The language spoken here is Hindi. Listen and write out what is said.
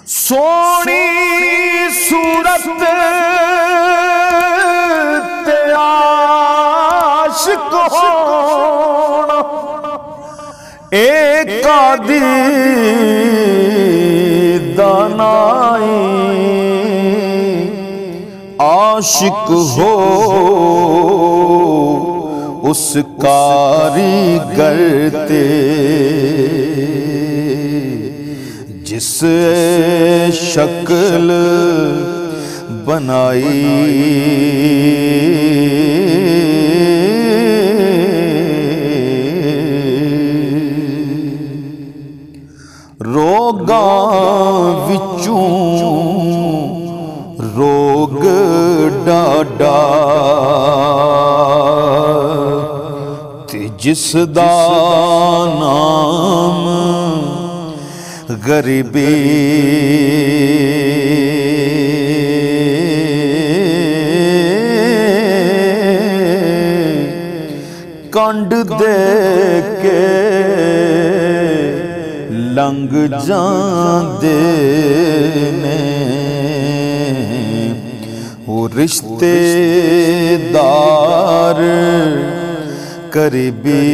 सोनी सूरत ते आशिक होना एक आदि दानाई आशिक हो उस कारीगर ते जिस शक्ल बनाई रोगां विचों रोग डाडा ते जिसदा नाम गरीबी कंड दे के लंघ जांदे ने वो रिश्तेदार करीबी।